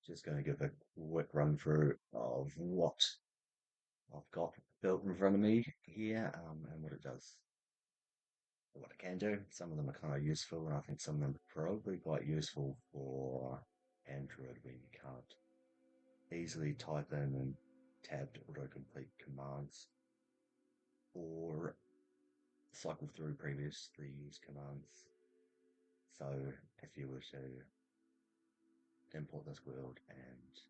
Just going to give a quick run through of what I've got built in front of me here, and what it does, what it can do. Some of them are kind of useful, and I think some of them are probably quite useful for Android where you can't easily type in and tabbed autocomplete commands or cycle through previously used commands. So if you were to import this world and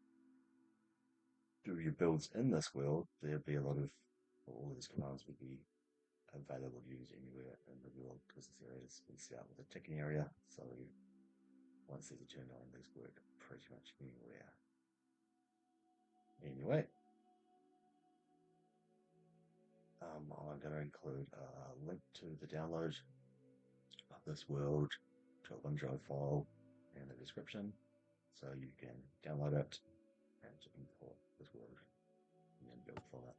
do your builds in this world, there'd be a lot of all of these commands would be available to use anywhere in the world because this area is set out with a ticking area. So once these are turned on, these work pretty much anywhere. Anyway, I'm going to include a link to the download of this world to a OneDrive file in the description, so you can download it and import this world and then build from it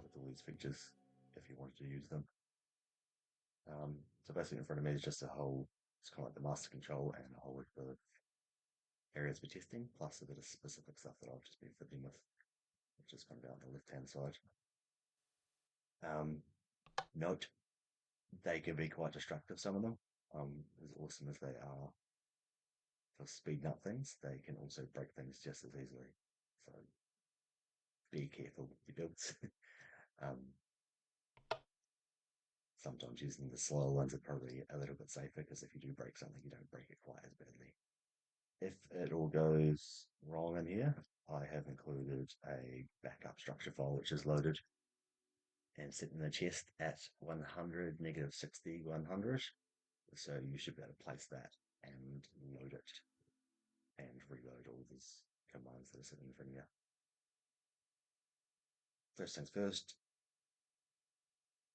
with all these features if you wanted to use them. So basically in front of me is just a whole, it's kind of like the master control and a whole heap of areas for testing, plus a bit of specific stuff that I've just been fiddling with, which is kind of down the left-hand side. Note, they can be quite destructive, some of them. As awesome as they are for speeding up things, they can also break things just as easily. So be careful with your builds. um, Sometimes using the slower ones are probably a little bit safer because if you do break something, you don't break it quite as badly. If it all goes wrong in here, I have included a backup structure file which is loaded and set in the chest at 100, negative 60, 100. So you should be able to place that and load it and reload all these commands that are sitting in front of you. First things first,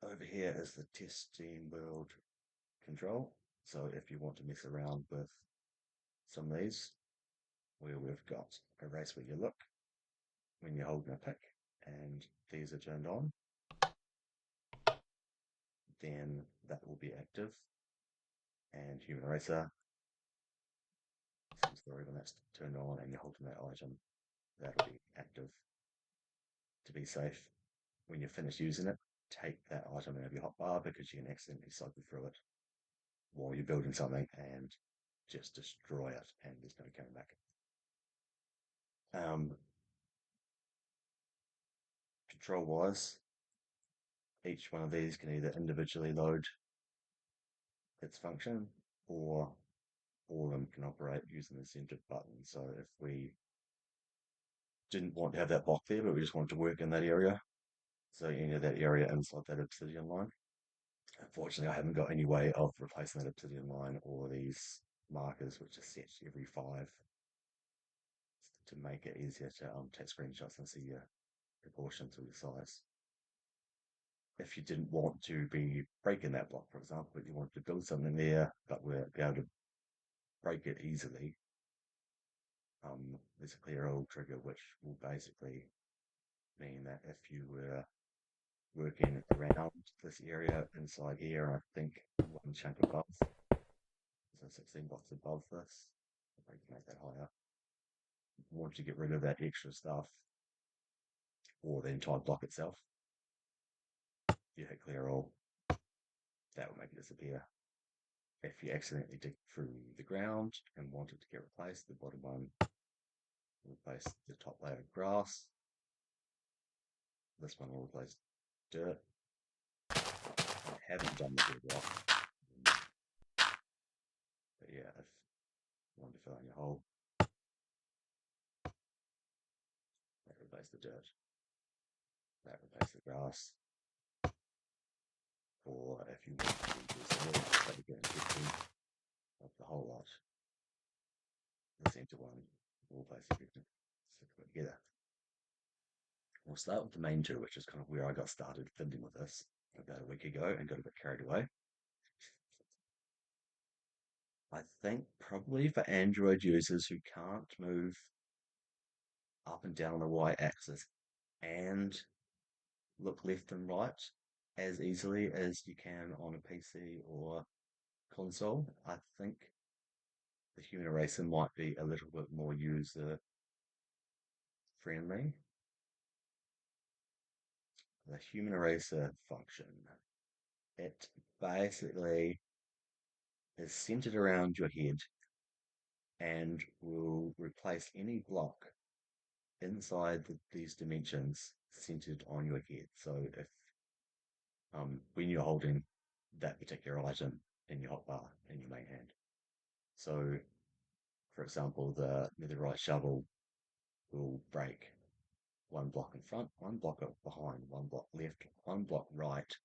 over here is the testing world control. So if you want to mess around with some of these, where we've got erase where you look when you're holding a pick and these are turned on, then that will be active. And human eraser, same story when that's turned on and you're holding that item, that'll be active. To be safe, when you're finished using it, take that item out of your hotbar because you can accidentally cycle through it while you're building something and just destroy it and there's no coming back. Control wise, each one of these can either individually load its function or all of them can operate using the centered button. So if we didn't want to have that block there, but we just wanted to work in that area, so any of that area inside that obsidian line. Unfortunately, I haven't got any way of replacing that obsidian line or these markers, which are set every 5 to make it easier to take screenshots and see your proportions or your size. If you didn't want to be breaking that block, for example, but you wanted to build something there, but we're be able to break it easily, there's a clear all trigger, which will basically mean that if you were working around this area inside here, and I think one chunk above, so 16 blocks above this, if I can make that higher, want to get rid of that extra stuff or the entire block itself, you hit clear all, that will make it disappear. If you accidentally dig through the ground and want it to get replaced, the bottom one will replace the top layer of grass. This one will replace dirt. I haven't done the bedrock, but yeah, if you want to fill in your hole, that replace the dirt, that replace the grass. Or if you want to do some more, again, 15 of the whole lot, the center one will replace everything. So put it together. We'll start with the main two, which is kind of where I got started fiddling with this about a week ago and got a bit carried away. I think probably for Android users who can't move up and down the y-axis and look left and right as easily as you can on a PC or console, I think the human eraser might be a little bit more user friendly. The human eraser function, it basically is centered around your head and will replace any block inside these dimensions centered on your head. So if when you're holding that particular item in your hotbar in your main hand. So for example, the netherite shovel will break one block in front, one block behind, one block left, one block right,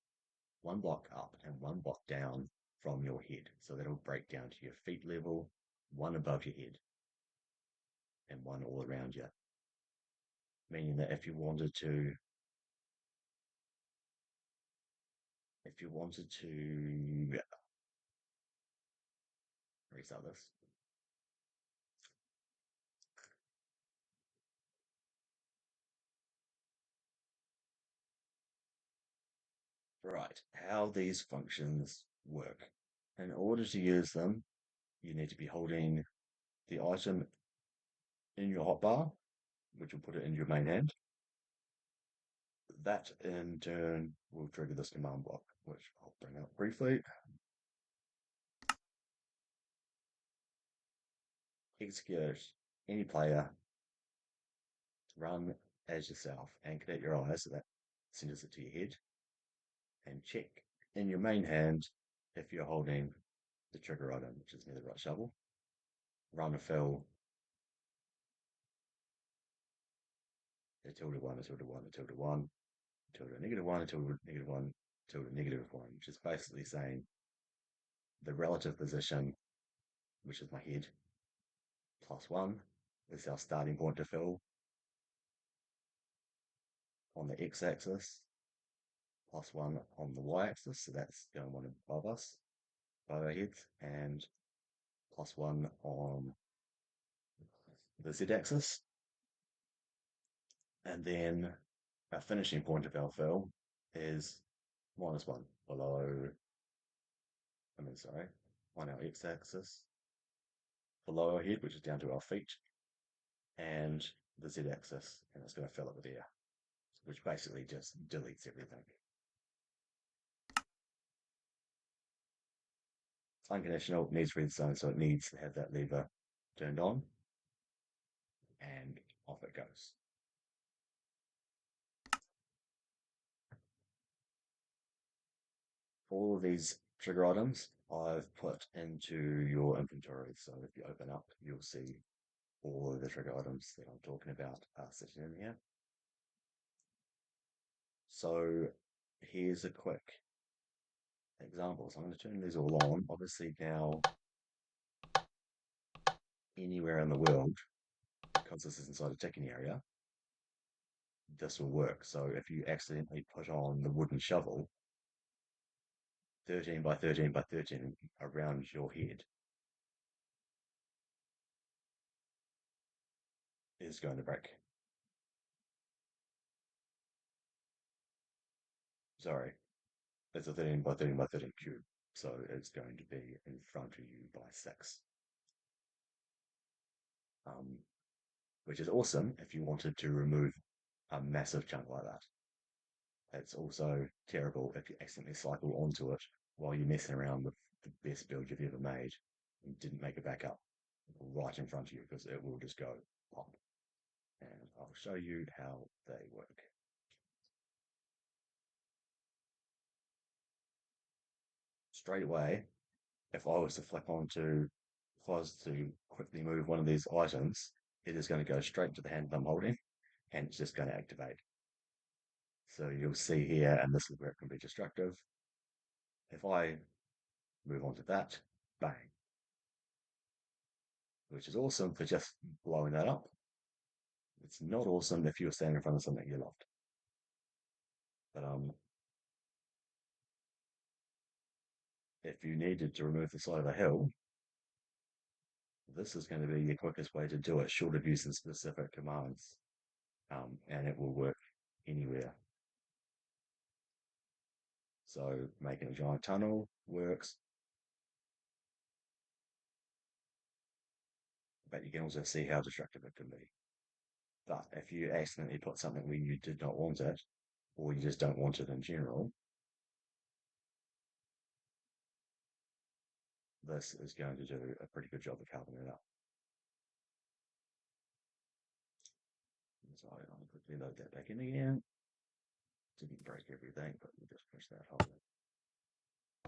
one block up, and one block down from your head. So that'll break down to your feet level, one above your head, and one all around you. Meaning that if you wanted to restart this, right, how these functions work. In order to use them, you need to be holding the item in your hotbar, which will put it in your main hand. That in turn will trigger this command block, which I'll bring up briefly. Execute any player, run as yourself, and connect your eyes so that sends it to your head, and check in your main hand if you're holding the trigger item, which is near the right shovel. Run a fill, a tilde one, a tilde one, a tilde one, tilde negative one, a tilde negative one, tilde negative one, which is basically saying the relative position, which is my head, plus one is our starting point to fill on the x-axis, plus one on the y-axis, so that's going one above us, above our heads, and plus one on the z-axis. And then our finishing point of our fill is minus one below, sorry, on our x-axis, below our head, which is down to our feet, and the z-axis, and it's going to fill it with air, which basically just deletes everything. It's unconditional, it needs redstone, so it needs to have that lever turned on, and off it goes. All of these trigger items I've put into your inventory, so if you open up, you'll see all of the trigger items that I'm talking about are sitting in here. So here's a quick example. So I'm going to turn these all on. Obviously now anywhere in the world, because this is inside a ticking area, this will work. So if you accidentally put on the wooden shovel, 13 by 13 by 13 around your head is going to break. Sorry, it's a 13 by 13 by 13 cube. So it's going to be in front of you by 6. Um, which is awesome if you wanted to remove a massive chunk like that. It's also terrible if you accidentally cycle onto it while you're messing around with the best build you've ever made and didn't make it back up right in front of you because it will just go pop. And I'll show you how they work. Straight away, if I was to if I was to quickly move one of these items, it is going to go straight to the hand I'm holding and it's just going to activate. So you'll see here, and this is where it can be destructive. If I move on to that, bang, which is awesome for just blowing that up. It's not awesome if you're standing in front of something you loved. But if you needed to remove the side of a hill, this is going to be the quickest way to do it, short of using specific commands, and it will work anywhere. So making a giant tunnel works. but you can also see how destructive it can be. But if you accidentally put something where you did not want it, or you just don't want it in general, this is going to do a pretty good job of helping it up. So I'll quickly load that back in again. Didn't break everything, but we'll just push that hole,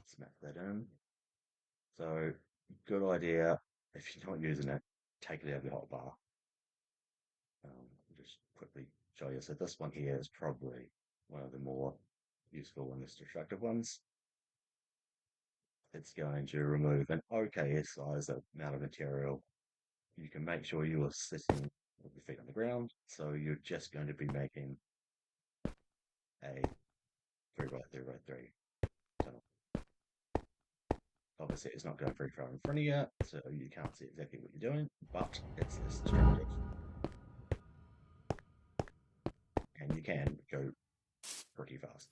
smack that in. So good idea. If you're not using it, take it out of the hot bar. Just quickly show you. So this one here is probably one of the more useful and less destructive ones. It's going to remove an okay size amount of material. You can make sure you are sitting with your feet on the ground. So you're just going to be making a 3 by 3 by 3 tunnel. Obviously, it's not going very far in front of you, so you can't see exactly what you're doing, but it's destructive. And you can go pretty fast.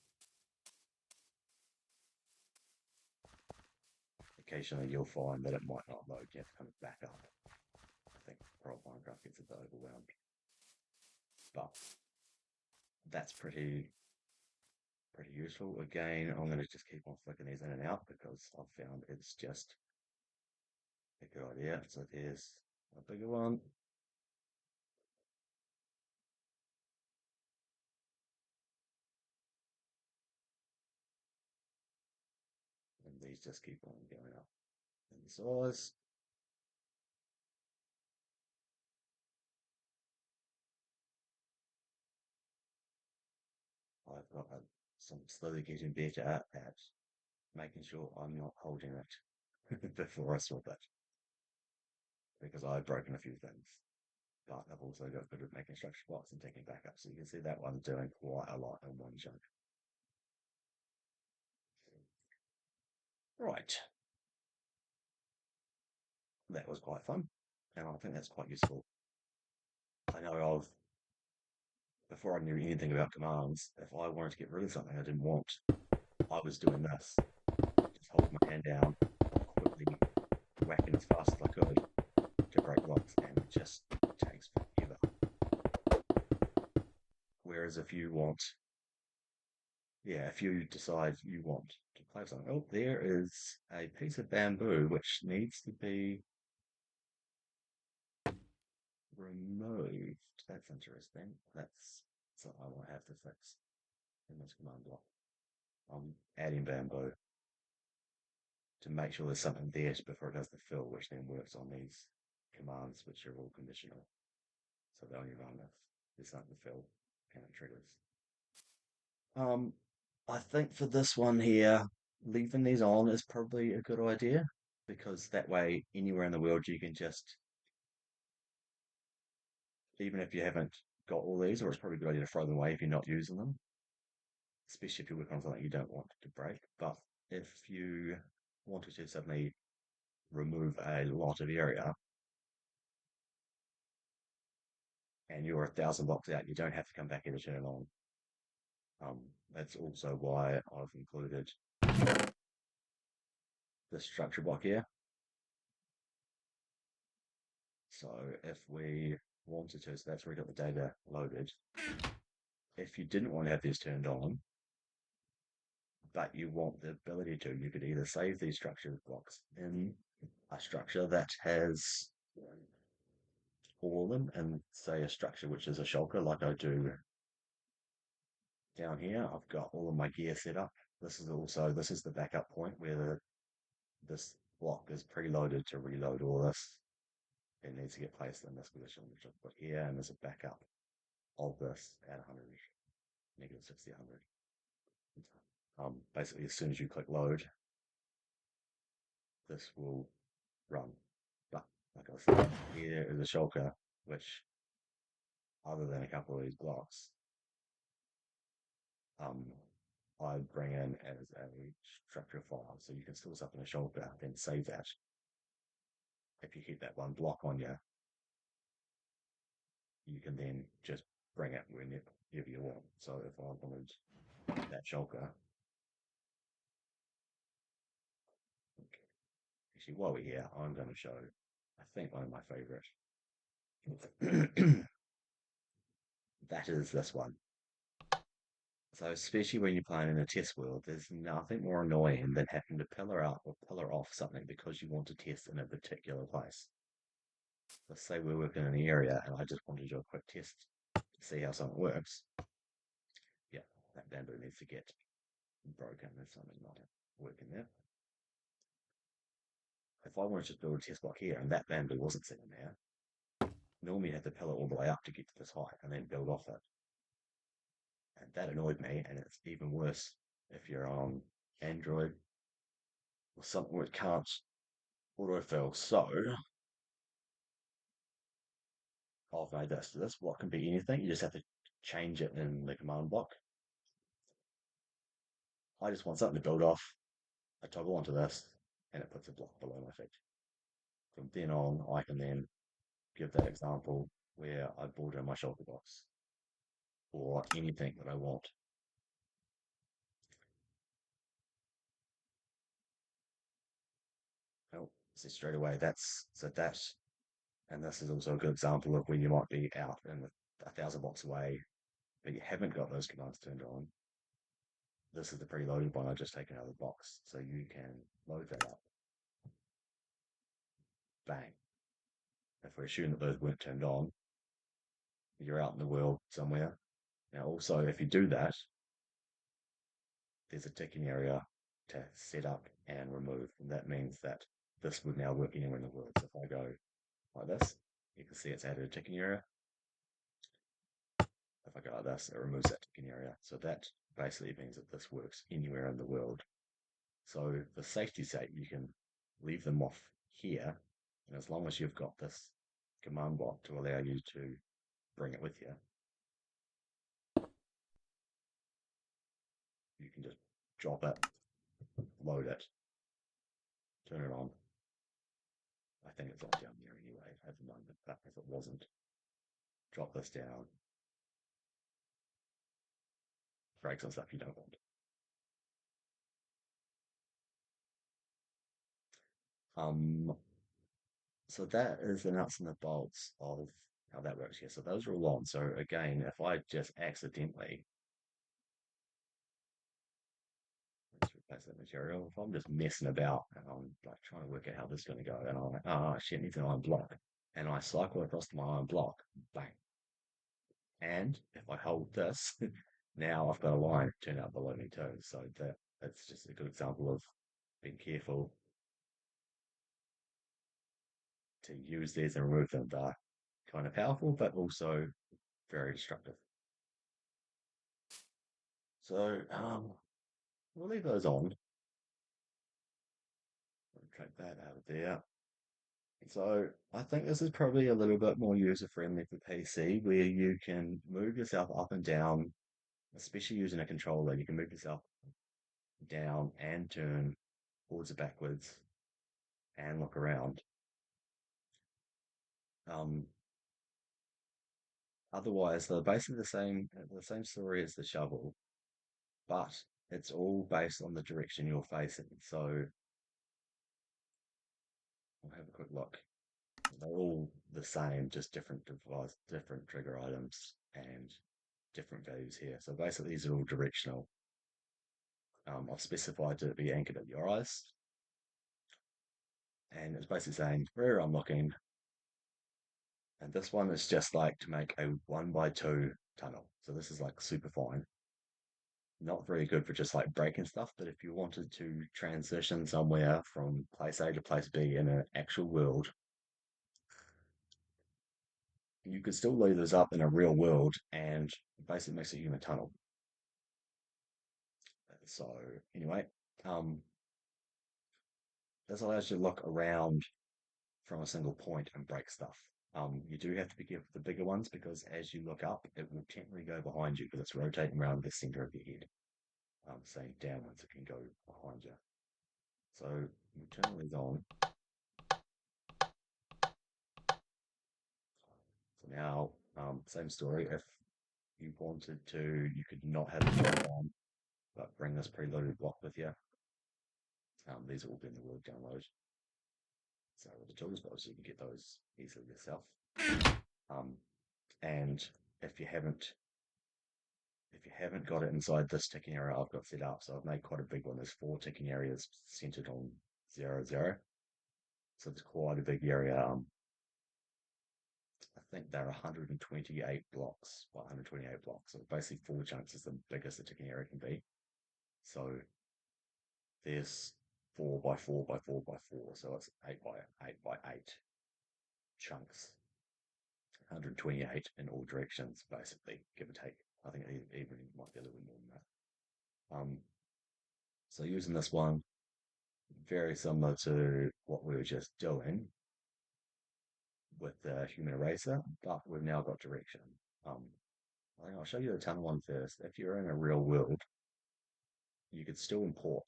Occasionally, you'll find that it might not load. You have to kind of back up. I think Prop Minecraft gets a bit overwhelmed. But that's pretty useful. Again, I'm going to just keep on flicking these in and out because I've found it's just a good idea. So there's a bigger one. And these just keep on going up in size. I've got some slowly getting better at making sure I'm not holding it before I swap it because I've broken a few things. But I've also got good at making structure blocks and taking backup. So you can see that one's doing quite a lot in one chunk. Right. That was quite fun. And I think that's quite useful. I know of before I knew anything about commands, if I wanted to get rid of something I didn't want, I was doing this. Just hold my hand down, quickly whacking as fast as I could to break blocks, and it just takes forever. Whereas if you want, yeah, if you decide you want to play something, oh, there is a piece of bamboo which needs to be removed. That's interesting. That's something I will have to fix in this command block. I'm adding bamboo to make sure there's something there before it does the fill, which then works on these commands, which are all conditional. So they only run if there's something to fill and it triggers. Um, I think for this one here, leaving these on is probably a good idea because that way, anywhere in the world, you can just, even if you haven't got all these, or it's probably a good idea to throw them away if you're not using them, especially if you're working on something you don't want to break. But if you wanted to suddenly remove a lot of area and you're 1,000 blocks out, you don't have to come back every turn on. That's also why I've included the structure block here. So if we wanted to, so that's where we got the data loaded. If you didn't want to have these turned on, but you want the ability to, you could either save these structure blocks in a structure that has all of them, and say a structure which is a shulker, like I do down here. I've got all of my gear set up. This is the backup point where this block is preloaded to reload all this. It needs to get placed in this position, which I've put here, and there's a backup of this at 100, negative 60, 100. Basically, as soon as you click load, this will run. But like I said, here is a shulker, which, other than a couple of these blocks, um, I bring in as a structure file. So you can store stuff in a shulker, then save that. If you hit that one block on you, you can then just bring it whenever you want. So if I wanted that shulker, okay. Actually, while we're here, I'm going to show, I think, one of my favorite That is this one. So, especially when you're playing in a test world, there's nothing more annoying than having to pillar up or pillar off something because you want to test in a particular place. Let's say we're working in an area and I just want to do a quick test to see how something works. Yeah, that bamboo needs to get broken. There's something not working there. If I wanted to build a test block here and that bamboo wasn't sitting there, normally you have to pillar all the way up to get to this height and then build off it. And that annoyed me, and it's even worse if you're on Android or something where it can't autofill. So I've made this. This block can be anything. You just have to change it in the command block. I just want something to build off. I toggle onto this, and it puts a block below my feet. From then on, I can then give that example where I border my shoulder box or anything that I want. Oh, so straight away, that's so that, and this is also a good example of when you might be out and 1,000 blocks away, but you haven't got those commands turned on. This is the preloaded one. I just taken out of the box, so you can load that up. Bang. If we assume that those weren't turned on, you're out in the world somewhere. Now, also, if you do that, there's a ticking area to set up and remove, and that means that this would now work anywhere in the world. So if I go like this, you can see it's added a ticking area. If I go like this, it removes that ticking area. So that basically means that this works anywhere in the world. So for safety's sake, you can leave them off here, and as long as you've got this command block to allow you to bring it with you, you can just drop it, load it, turn it on. I think it's on down there anyway at the moment, but if it wasn't, drop this down, break some stuff you don't want. Um, so that is the nuts and the bolts of how that works here. So those are all on. So again, if I just accidentally let's replace that material, if I'm just messing about and I'm like trying to work out how this is going to go, and I'm like, oh shit, needs an iron block, and I cycle across to my iron block, bang. And if I hold this, now I've got a line turn out below me too. So that's just a good example of being careful to use these and remove them. They're kind of powerful, but also very destructive. So we'll leave those on. Take that out of there. So I think this is probably a little bit more user friendly for PC, where you can move yourself up and down, especially using a controller. You can move yourself down and turn forwards and backwards and look around. Um, Otherwise, they're basically the same story as the shovel, but it's all based on the direction you're facing. So we'll have a quick look. They're all the same, just different device, different trigger items and different values here. So basically, these are all directional. I've specified to be anchored at your eyes, and it's basically saying where I'm looking. And this one is just like to make a 1x2 tunnel. So this is like super fine. Not very good for just like breaking stuff, but if you wanted to transition somewhere from place A to place B in an actual world, you could still leave those up in a real world and basically makes a human tunnel. So anyway, um, this allows you to look around from a single point and break stuff. You do have to be careful with the bigger ones because as you look up, it will gently go behind you because it's rotating around the center of your head. Saying downwards, it can go behind you. So you turn these on. So now, same story. If you wanted to, you could not have it on, but bring this preloaded block with you. These are all in the Word download. So the tools, but so you can get those easily yourself. Um, and if you haven't if you haven't got it inside this ticking area I've got set up, so I've made quite a big one. There's four ticking areas centered on 0, 0. So it's quite a big area. I think they're 128 blocks, 128 blocks. So basically, four chunks is the biggest a ticking area can be. So there's 4 by 4 by 4 by 4. So it's 8 by 8 by 8 chunks, 128 in all directions, basically, give or take. I think even might be a little bit more than that. So using this one, very similar to what we were just doing with the human eraser, but we've now got direction. Um, I think I'll show you the tunnel one first. If you're in a real world, you could still import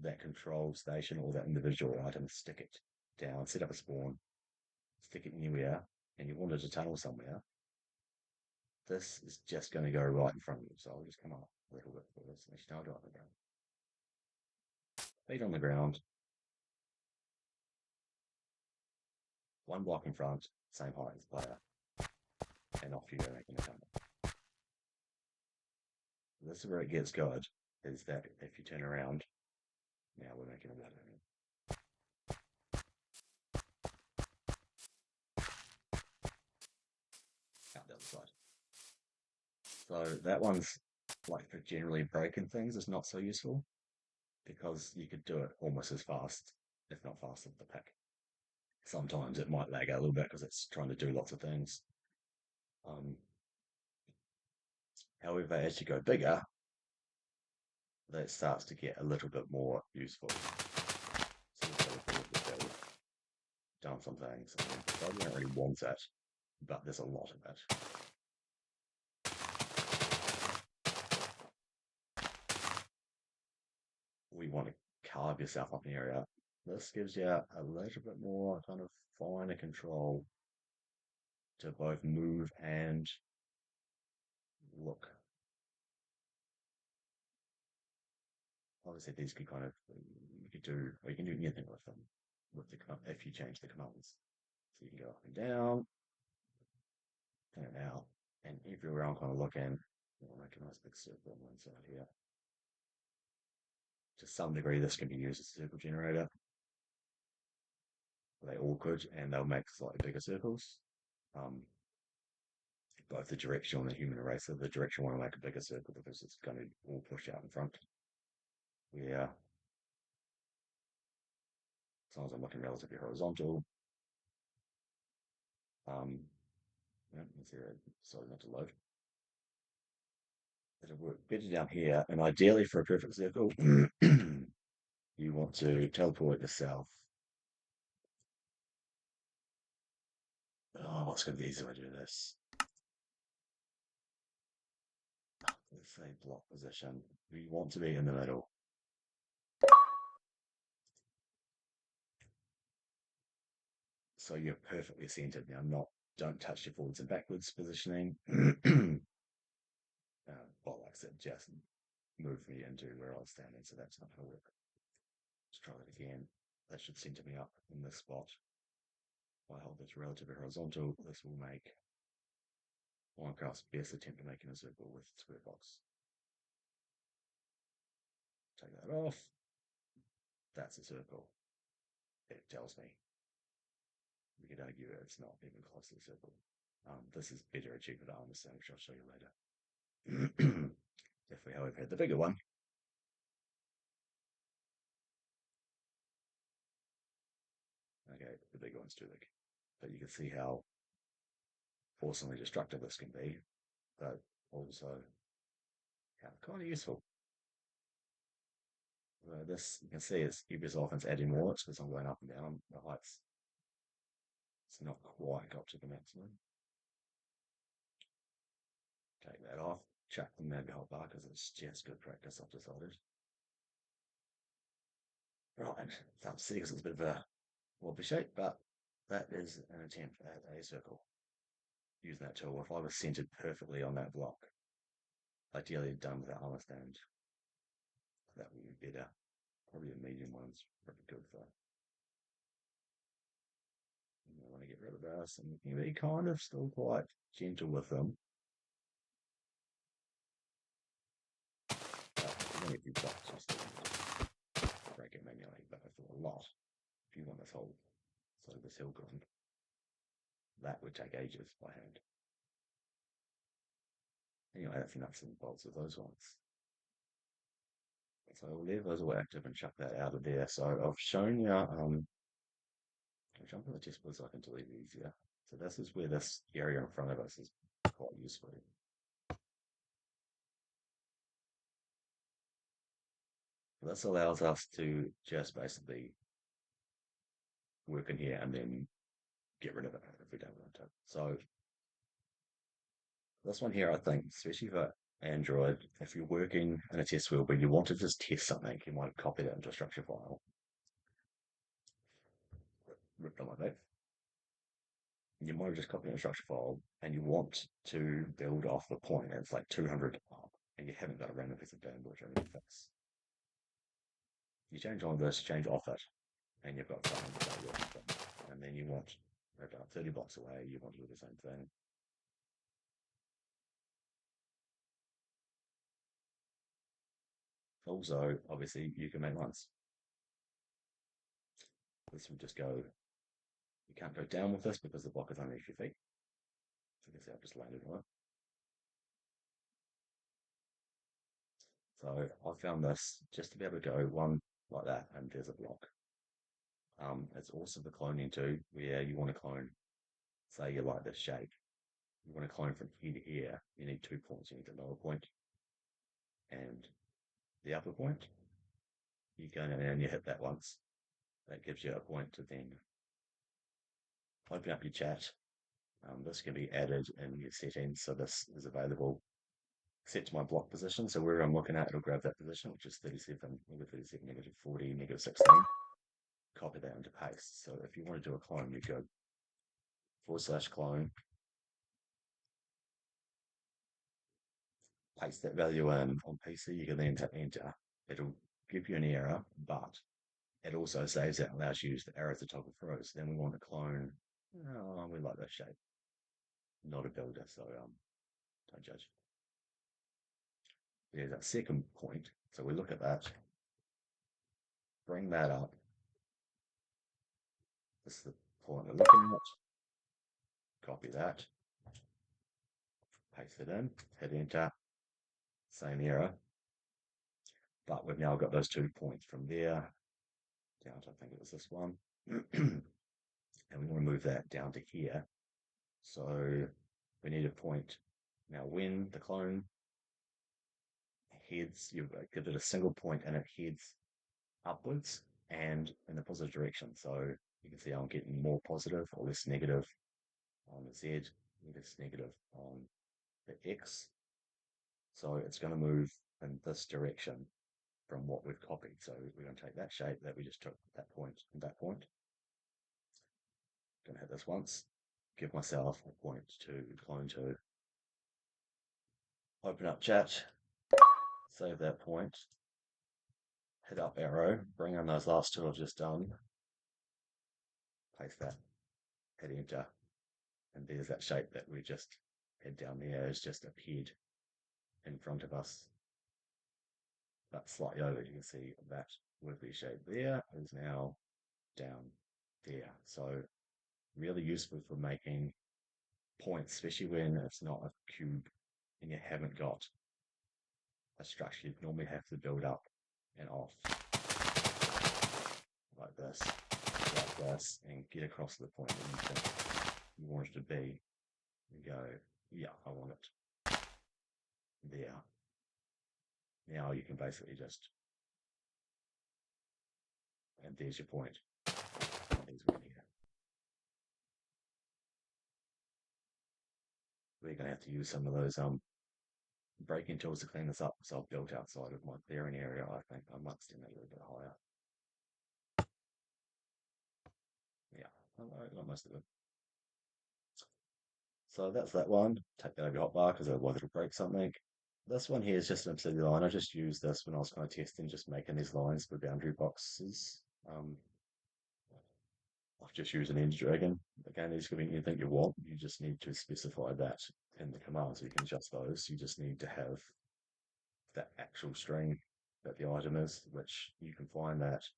that control station or that individual item, stick it down, set up a spawn, stick it anywhere, and you wanted to tunnel somewhere. This is just going to go right in front of you. So I'll just come up a little bit for this. Actually, I'll do it on the ground. Feet on the ground, one block in front, same height as the player, and off you go making a tunnel. This is where it gets good, is that if you turn around, now we're making a tunnel out the other side. So that one's like for generally breaking things is not so useful because you could do it almost as fast, if not faster, with the pick. Sometimes it might lag out a little bit because it's trying to do lots of things. Um, However, as you go bigger, that starts to get a little bit more useful. So done some things. I don't really want it, but there's a lot of it. We want to carve yourself up an area. This gives you a little bit more kind of finer control to both move and look. Obviously, these can kind of you could do, or you can do anything with them with the if you change the commands. So you can go up and down, in and out, and everywhere I'm kind of looking, I'll make a nice big circle on one side here. To some degree, this can be used as a circle generator. They all could, and they'll make slightly bigger circles. Um, Both the directional and the human eraser. The directional want to make a bigger circle because it's going to all push out in front. Yeah, as long as I'm looking relatively horizontal. Um, yeah, let's see, sorry, not to load. It'll work better down here, and ideally for a perfect circle, you want to teleport yourself. Oh, what's going to be the easy way to do this? Let's say block position. We want to be in the middle. So you're perfectly centered now. Don't touch your forwards and backwards positioning. Bollocks, it just moved me into where I was standing, so that's not going to work. Let's try that again. That should center me up in this spot. If I hold this relatively horizontal, this will make Minecraft's best attempt at making a circle with square box. Take that off. That's a circle. It tells me. We could argue it's not even close to a circle. This is better achieved with understand, which I'll show you later. If we, however, had the bigger one, okay, the bigger one's too big. But you can see how awesomely destructive this can be, but also how kind of useful. This, you can see it's Ubisoft adding more because I'm going up and down the heights. It's not quite got to the maximum. Take that off, chuck the mega hotbar because it's just good practice, I've decided. Right, it's up to see because it's a bit of a wobbly shape, but that is an attempt at a circle. Using that tool, if I was centered perfectly on that block, ideally done with that armor stand, that would be better. Probably a medium one's pretty good for You want to get rid of this, and you can be kind of still quite gentle with them. But even if you've got you still break it manually, but I thought a lot. If you want this whole sort of this hill grind, that would take ages by hand. Anyway, that's the nuts and bolts of those ones. So we'll leave those all active and chuck that out of there. So I've shown you, I'll jump on the test board so I can delete it easier. So this is where this area in front of us is quite useful. This allows us to just basically work in here and then get rid of it if we don't want to. So this one here, I think, especially for Android, if you're working in a test wheel but you want to just test something, you might copy that into a structure file, rip them like that. You might have just copied an structure file and you want to build off the point, and it's like 200 up, and you haven't got a random piece of bandwidth or anything to fix. You change on this, change off it, and you've got 500 and then you want about 30 blocks away, you want to do the same thing. Also, obviously, you can make lines. This will just go, you can't go down with this because the block is underneath your feet. So you can see I've just landed on it. So I found this just to be able to go one like that, and there's a block. It's also the cloning too, where you want to clone, say you like this shape, you want to clone from here to here, you need 2 points. You need the lower point and the upper point. You go in and you hit that once. That gives you a point to then open up your chat. This can be added in your settings, so this is available set to my block position. So where I'm looking at, it'll grab that position, which is 37, -37, -40, -16. Copy that into paste. So if you want to do a clone, you go /clone, paste that value in on PC. You can then hit enter. It'll give you an error, but it also saves it, allows you to use the arrows to toggle through. So then we want to clone. Oh, we like that shape. Not a builder, so don't judge. There's that second point. So we look at that, bring that up. This is the point we're looking at. Copy that, paste it in, hit enter, same error. But we've now got those 2 points from there down to, I think it was this one. And we want to move that down to here. So we need a point. Now when the clone heads, you give it a single point and it heads upwards and in the positive direction. So you can see I'm getting more positive or less negative on the Z, less negative on the X. So it's going to move in this direction from what we've copied. So we're going to take that shape that we just took, that point and that point. Going to hit this once, give myself a point to clone to. Open up chat, save that point, hit up arrow, bring in those last two I've just done, paste that, hit enter, and there's that shape that we just had down there has just appeared in front of us. But slightly over, you can see that wiggly shape there is now down there. So really useful for making points, especially when it's not a cube and you haven't got a structure you normally have to build up and off like this, and get across to the point that you think you want it to be. You go, yeah, I want it there. Now you can basically just, and there's your point. There's one here. We're going to have to use some of those breaking tools to clean this up. So I've built outside of my clearing area. I think I might extend that a little bit higher. Yeah, I got most of it. So that's that one. Take that over your hotbar because otherwise it'll break something. This one here is just an obsidian line. I just used this when I was kind of testing, just making these lines for boundary boxes. I've just used an Ender Dragon. Again, it's giving you anything you want. You just need to specify that in the command so you can adjust those. You just need to have the actual string that the item is, which you can find that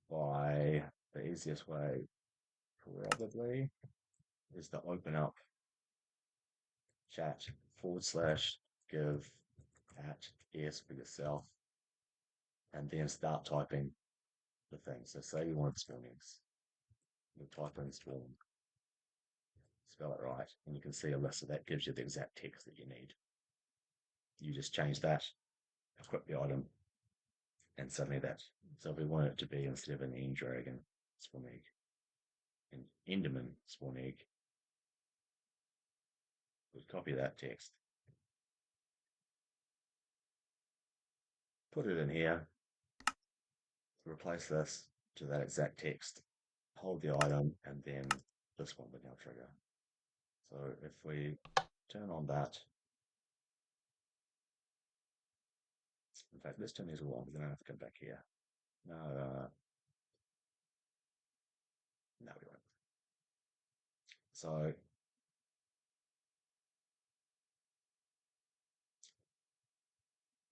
by the easiest way probably is to open up chat / give at s for yourself and then start typing the thing. So say you wanted spawn eggs. You type in spawn, spell it right, and you can see a list of that gives you the exact text that you need. You just change that, equip the item, and suddenly that. So if we want it to be instead of an end dragon spawn egg, an enderman spawn egg, we'd copy that text, put it in here, replace this to that exact text, hold the item, and then this one would now trigger. So if we turn on that, in fact, let's turn these all on because then I have to come back here. No, no, we won't. So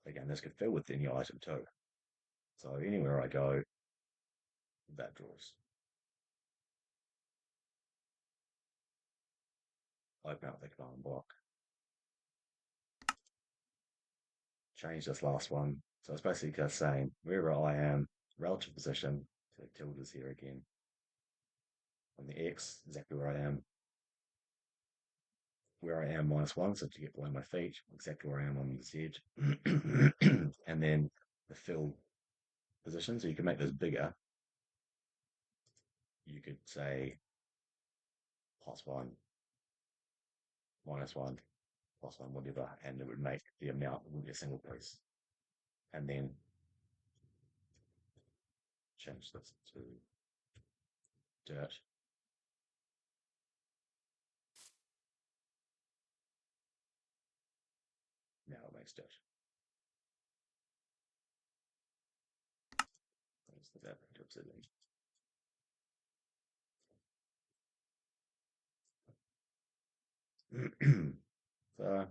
again, this could fill with any item too. So anywhere I go, that draws. Open up the command block, change this last one. So it's basically just saying wherever I am, relative position, so tilde is here again. On the X, exactly where I am -1, so to get below my feet, exactly where I am on the Z. And then the fill position, so you can make this bigger. You could say +1, -1, +1, whatever, and it would make the amount, it would be a single piece. And then change this to dirt. Now it makes dirt. That's the dirt into obsidian. So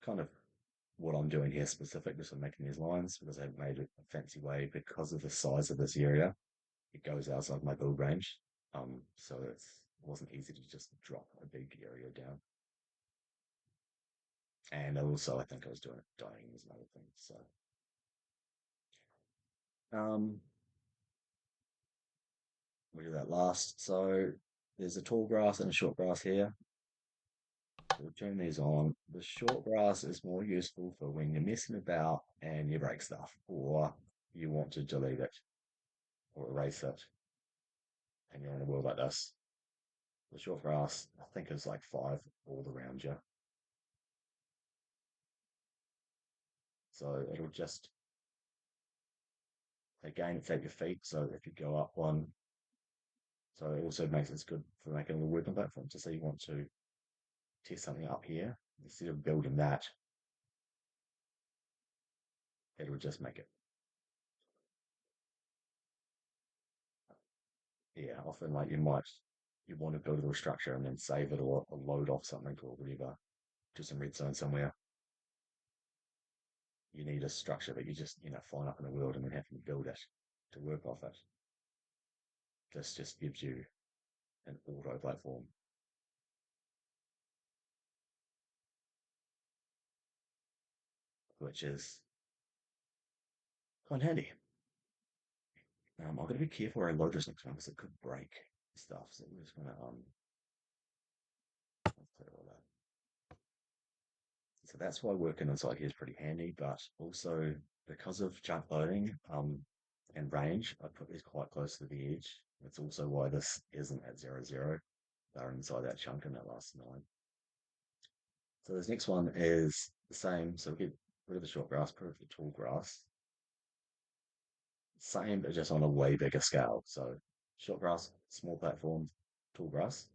kind of what I'm doing here specific, just for making these lines because I've made it a fancy way because of the size of this area. It goes outside my build range. So it wasn't easy to just drop a big area down. And also I think I was doing it dying as another thing. So we'll do that last. So there's a tall grass and a short grass here. So we'll turn these on. The short grass is more useful for when you're messing about and you break stuff, or you want to delete it or erase it, and you're in a world like this. The short grass, I think, is like 5 all around you. So it'll just, again, it's at your feet. So if you go up one, so it also makes it good for making a little working platform. So say you want to test something up here, instead of building that, it'll just make it. Yeah, often like you want to build a little structure and then save it or load off something or whatever to some redstone somewhere. You need a structure that you just, find up in the world and then have to build it to work off it. This just gives you an auto platform, which is quite handy. I've got to be careful where I load this next one because it could break stuff. So we're just gonna let's put all that. So that's why working inside here is pretty handy, but also because of junk loading and range, I put these quite close to the edge. That's also why this isn't at 0, 0. They're inside that chunk in that last 9. So this next one is the same. So we get rid of the short grass, put it the tall grass. Same, but just on a way bigger scale. So short grass, small platform, tall grass,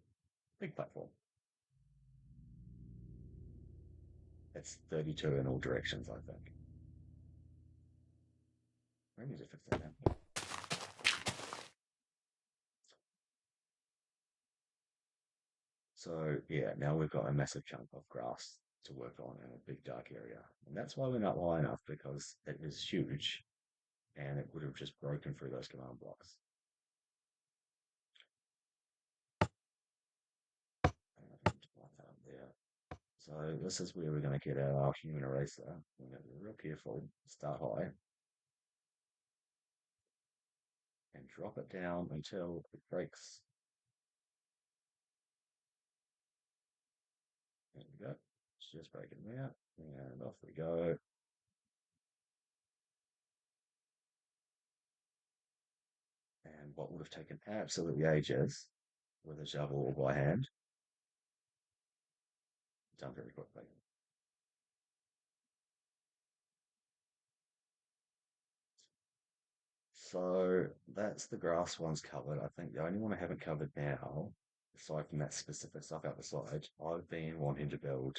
big platform. It's 32 in all directions, I think. I need to fix that now. So yeah, now we've got a massive chunk of grass to work on in a big dark area. And that's why we're not high enough because it is huge and it would have just broken through those command blocks. And I think like that up there. So this is where we're going to get our human eraser. We're going to be real careful, start high, and drop it down until it breaks. There we go. It's just breaking there. And off we go. And what would have taken absolutely ages with a shovel or by hand, done very quickly. So that's the grass ones covered. I think the only one I haven't covered now, aside from that specific stuff out the side, I've been wanting to build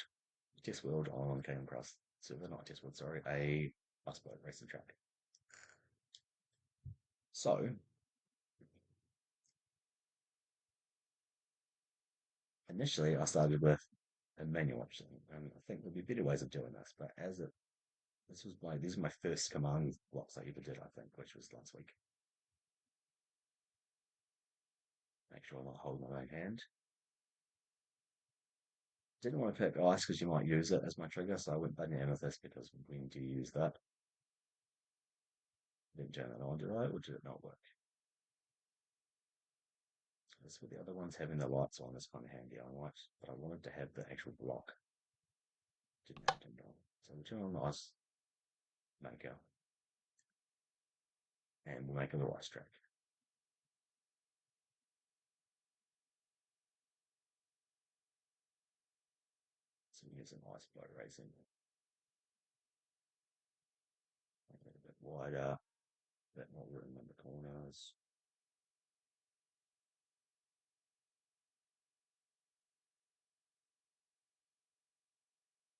a test world on Kingdom Crust. So not a test world, sorry, a bus boat racing track. So initially I started with a manual option, and I think there'll be better ways of doing this, but these are my first command blocks I ever did, I think, which was last week. Make sure I'm not holding my own hand. Didn't want to pick ice because you might use it as my trigger, so I went by the amethyst because when do you use that? Didn't turn it on, did I? Or did it not work? That's with the other ones having the lights on is kind of handy, I might, but I wanted to have the actual block. Didn't have turned on. So we'll turn on the ice maker and we'll make a little ice track. So we get some ice boat racing. Make it a bit wider, a bit more room in the corners.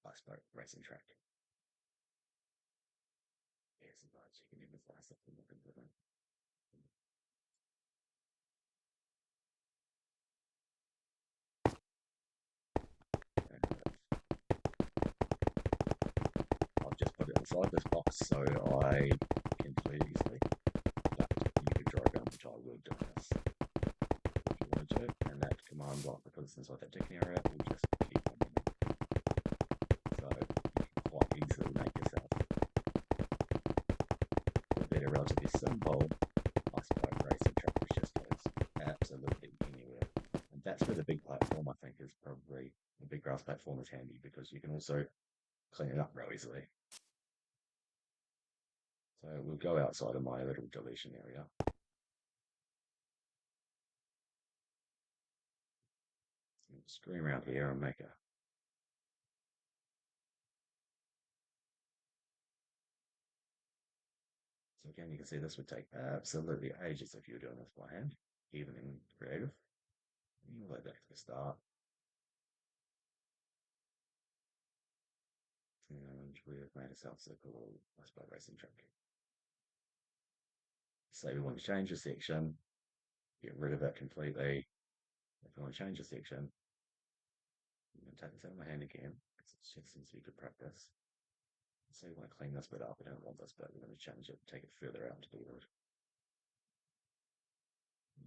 Ice boat racing track. Yeah, sometimes you can even fly something looking different. I've just put it inside this box so I can clear easily. But you could drive around, which I will do this if you wanted to. And that command block, because it's inside that ticking area, will just keep on running. So you can quite easily make yourself a better, relatively simple ice boat racing track, which just goes absolutely anywhere. And that's where the big platform, I think, is probably the big grass platform is handy because you can also clean it up real easily. So we'll go outside of my little deletion area. Scream around here and make a. So again, you can see this would take absolutely ages if you were doing this by hand, even in creative. You go back to the start. And we've made ourselves a cool ice boat racing track. Say we want to change a section, get rid of it completely. If we want to change a section, I'm going to take this out of my hand again, because it just seems to be good practice. So we want to clean this bit up. I don't want this bit. We're going to change it, take it further out to the road.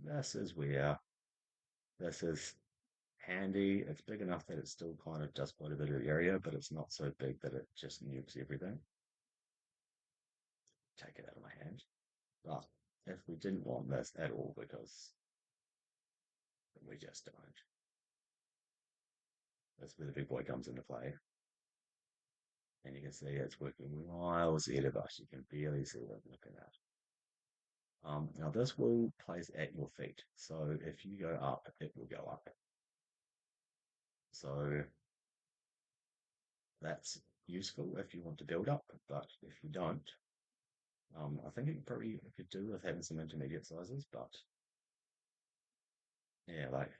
This is where this is handy. It's big enough that it still kind of does quite a bit of the area, but it's not so big that it just nukes everything. Take it out of my hand. But if we didn't want this at all, because we just don't, that's where the big boy comes into play. And you can see it's working miles ahead of us. You can barely see what I'm looking at. Now this will place at your feet. So if you go up, it will go up. So that's useful if you want to build up, but if you don't, I think it probably could do with having some intermediate sizes, but yeah, like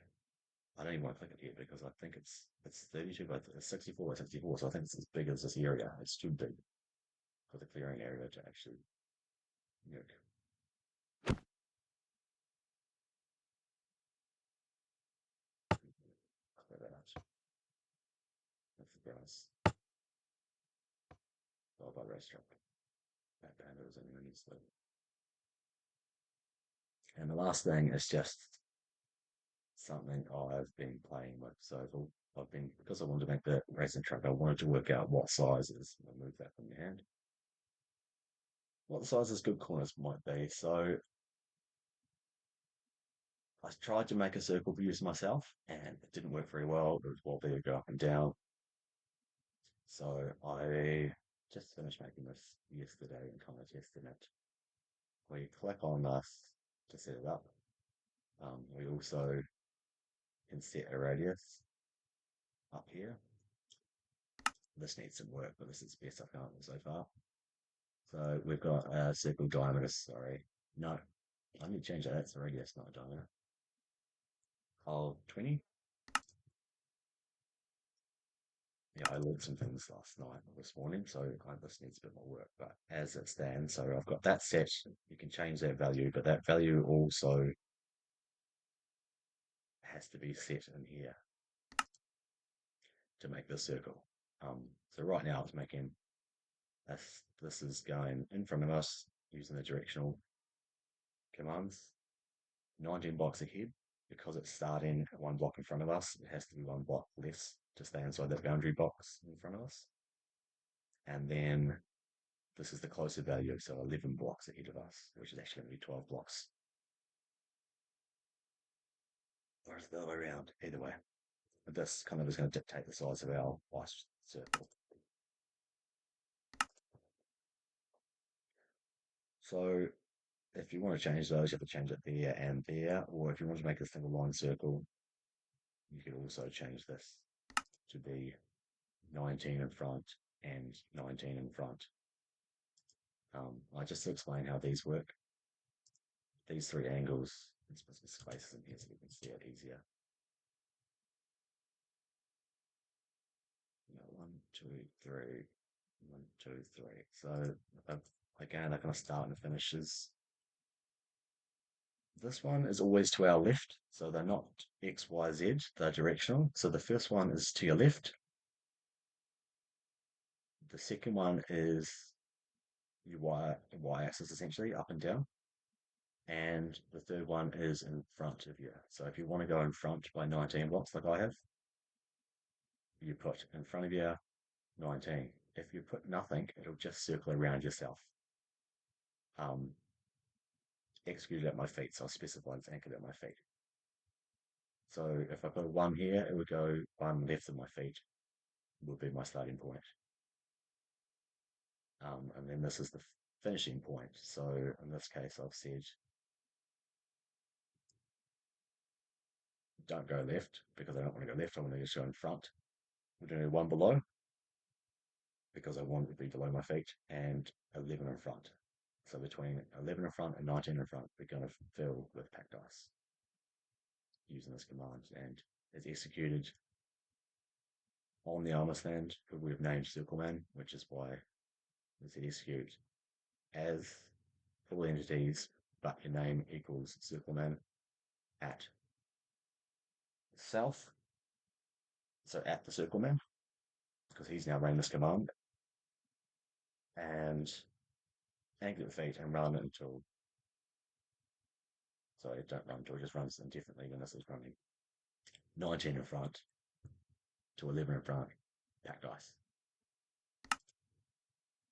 I don't even want to click it here because I think it's 32 by 64 by 64, so I think it's as big as this area. It's too big for the clearing area to actually work. price. Followed by Bedrock. That panda is in mini slip. And the last thing is just something I've been playing with. So I've been, because I wanted to make the racing truck, I wanted to work out what sizes. I'll move that from your hand. What sizes good corners might be. So I tried to make a circle views myself and it didn't work very well. It was wobbly, it go up and down. So I just finished making this yesterday and kind of testing it. We click on this to set it up. We also can set a radius up here. This needs some work, but this is the best I've done so far. So we've got a circle diameter, sorry. No, I need to change that. That's a radius, not a diameter. Oh, 20. Yeah, I learned some things last night or this morning, so this needs a bit more work. But as it stands, so I've got that set. You can change that value, but that value also has to be set in here to make this circle. So right now it's making this is going in front of us using the directional commands. 19 blocks ahead, because it's starting one block in front of us, it has to be one block less to stay inside that boundary box in front of us. And then this is the closer value, so 11 blocks ahead of us, which is actually going to be 12 blocks. Or is it the other way around? Either way. But this kind of is going to dictate the size of our ice circle. So if you want to change those, you have to change it there and there. Or if you want to make a single line circle, you could also change this to be 19 in front and 19 in front. I just to explain how these work. These three angles, let's put some spaces in here so we can see it easier. You know, 1, 2, 3, 1, 2, 3. So again, they're going to start and finishes. This one is always to our left, so they're not X, Y, Z, they're directional. So the first one is to your left. The second one is your Y axis essentially, up and down. And the third one is in front of you. So if you want to go in front by 19 blocks like I have, you put in front of you 19. If you put nothing, it'll just circle around yourself. Executed at my feet, so I'll specify it's anchored at my feet. So if I put a 1 here, it would go 1 left of my feet, would be my starting point. And then this is the finishing point. So in this case, I've said don't go left because I don't want to go left. I want to just go in front. We're doing 1 below because I want it to be below my feet and 11 in front. So between 11 in front and 19 in front, we're going to fill with packed ice using this command, and it's executed on the armor stand. We've named CircleMan, which is why it's execute as full entities, but your name equals CircleMan at south. So at the CircleMan, because he's now running this command, and anchor the feet and run until. Sorry, don't run until it just runs indefinitely when this is running. 19 in front to 11 in front, packed ice.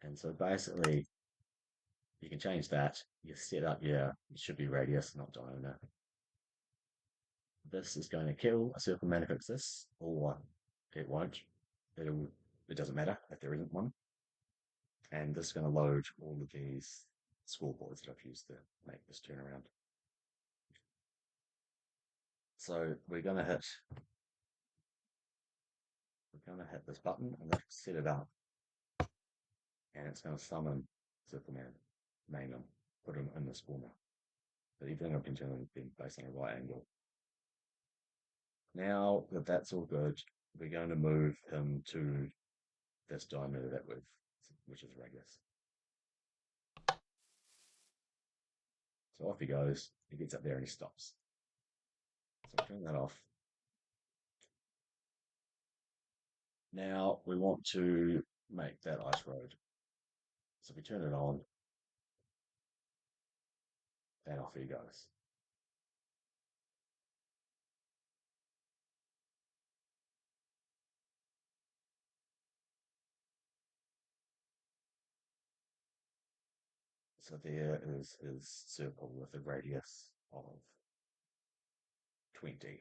And so basically, you can change that. You set up your, it should be radius, not diameter. This is going to kill a circle man if it exists, or it won't. It doesn't matter if there isn't one. And this is going to load all of these scoreboards that I've used to make this turnaround. So we're going to hit this button and let's set it up. And it's going to summon Circle Man, name him, put him in this corner. But everything I've been doing has been based on a right angle. Now that that's all good, we're going to move him to this diameter that which is radius. So off he goes, he gets up there and he stops. So I'll turn that off. Now we want to make that ice road. So if we turn it on, and off he goes. So there is his circle with a radius of 20.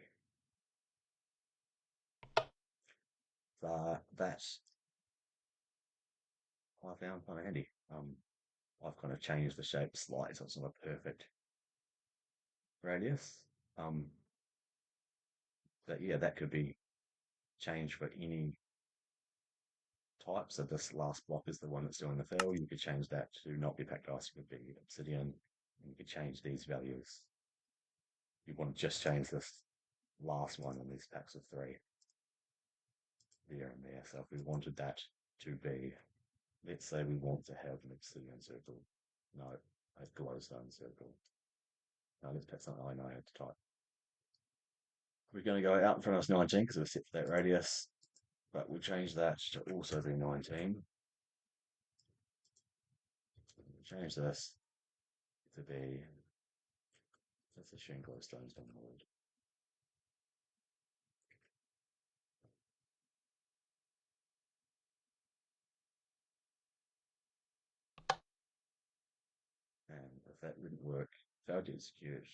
That I found kind of handy. I've kind of changed the shape slightly so it's not a perfect radius. Um, but yeah, that could be changed for any type. So this last block is the one that's doing the fill. You could change that to not be packed ice. It could be obsidian. And you could change these values. You want to just change this last one in these packs of three there and there. So if we wanted that to be, let's say we want to have an obsidian circle. No, a glowstone circle. Now let's pick something I know how to type. We're going to go out in front of us 19 because we're set for that radius, but we'll change that to also be 19. We'll change this to be, that's a shame glowstones don't hold. And if that didn't work, failed to execute,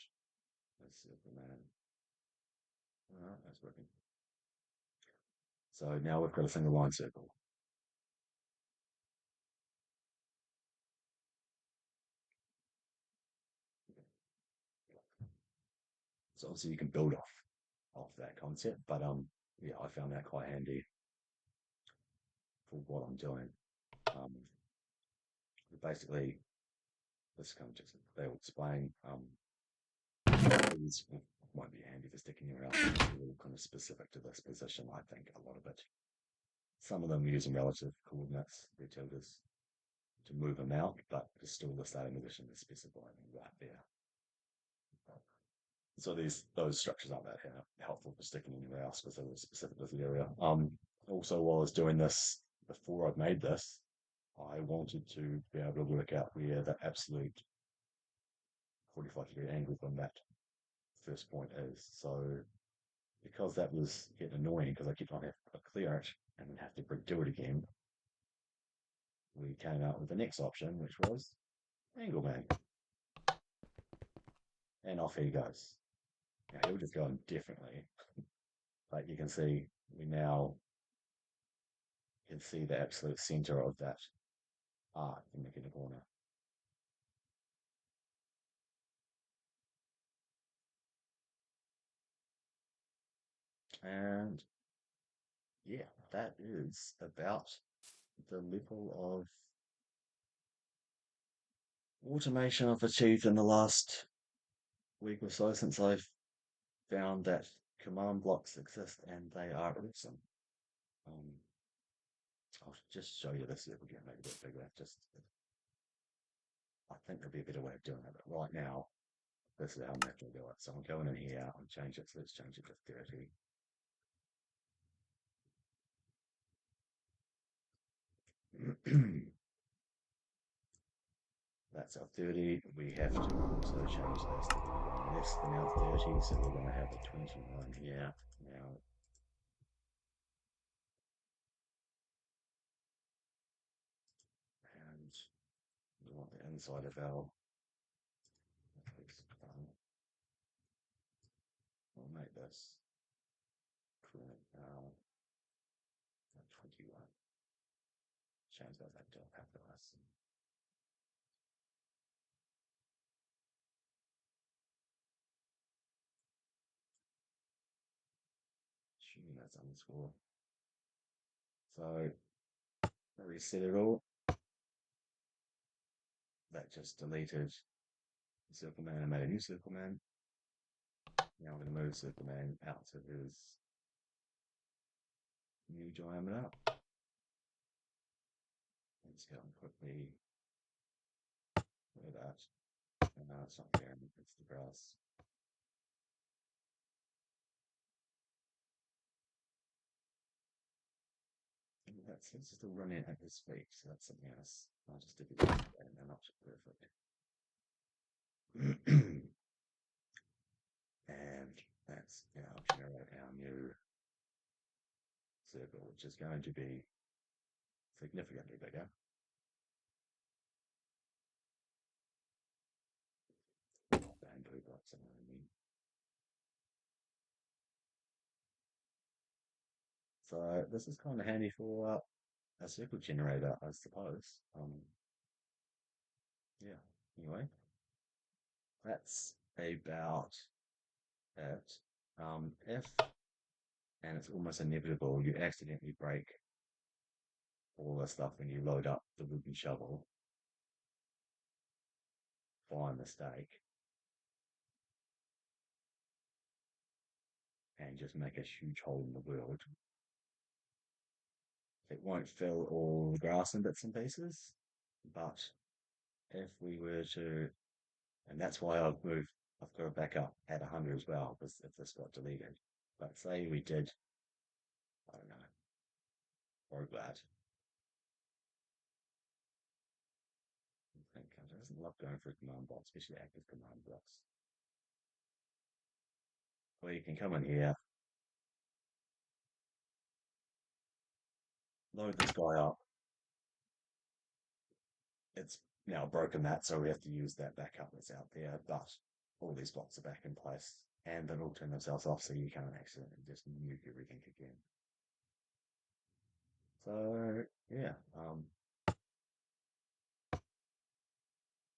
let's see if the man, all right, that's working. So now we've got a single line circle. So obviously you can build off that concept, but yeah, I found that quite handy for what I'm doing. Um, basically, this kind of just they'll explain. These might be handy for sticking your house. They're all kind of specific to this position. I think a lot of it. Some of them using relative coordinates, their tildes, to move them out, but it's still the starting position is specifying right there. So those structures aren't that helpful for sticking in your house because they're specific to the area. Also, while I was doing this, before I'd made this, I wanted to be able to work out where the absolute 45-degree angle from that first point is. So because that was getting annoying because I kept on having to clear it and then have to do it again, we came out with the next option, which was Angle Man. And off he goes. Now he'll just go differently, but you can see we now can see the absolute center of that arc in the corner. And yeah, that is about the level of automation I've achieved in the last week or so since I've found that command blocks exist and they are awesome. Um, I'll just show you this if we get maybe a bit bigger. Just I think there'll be a better way of doing it, but right now this is how I'm going to do it. So I'm going in here and change it. So let's change it to 30. That's our 30. We have to also change this to be one less than our 30. So we're going to have a 21 here. Now, and we want the inside of our, we'll make this 21. Change that back to a capitalize. Assuming that's underscore. So reset it all. That just deleted Circle Man and made a new Circle Man. Now I'm going to move Circle Man out to his new diameter. Let's go and quickly do that. No, it's not fair, it's the grass. it's still running at this speed, so that's something else. I'll just do it again and then I'll perfect. And that's now generate our new circle, which is going to be significantly bigger. Not bamboo blocks, I mean. So this is kind of handy for a circle generator, I suppose. Yeah. Anyway, that's about it. If and it's almost inevitable you accidentally break all the stuff when you load up the wooden shovel by mistake and just make a huge hole in the world. It won't fill all the grass in bits and pieces, but if we were to, and that's why I've got it back up at 100 as well, because if this got deleted. But say we did, I don't know, broke that. I think it doesn't love going for a command block, especially active command blocks. Well, you can come in here, load this guy up. It's now broken that, so we have to use that backup that's out there, but all these blocks are back in place and then all turn themselves off so you can't accidentally just nuke everything again. So yeah,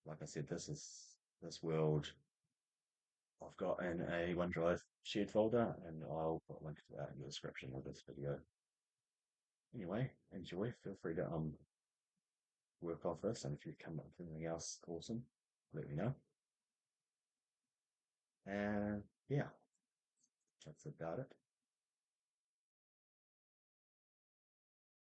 like I said, this world I've got in a OneDrive shared folder, and I'll put a link to that in the description of this video. Anyway, enjoy. Feel free to work off this, and if you come up with anything else awesome, let me know. And yeah, that's about it.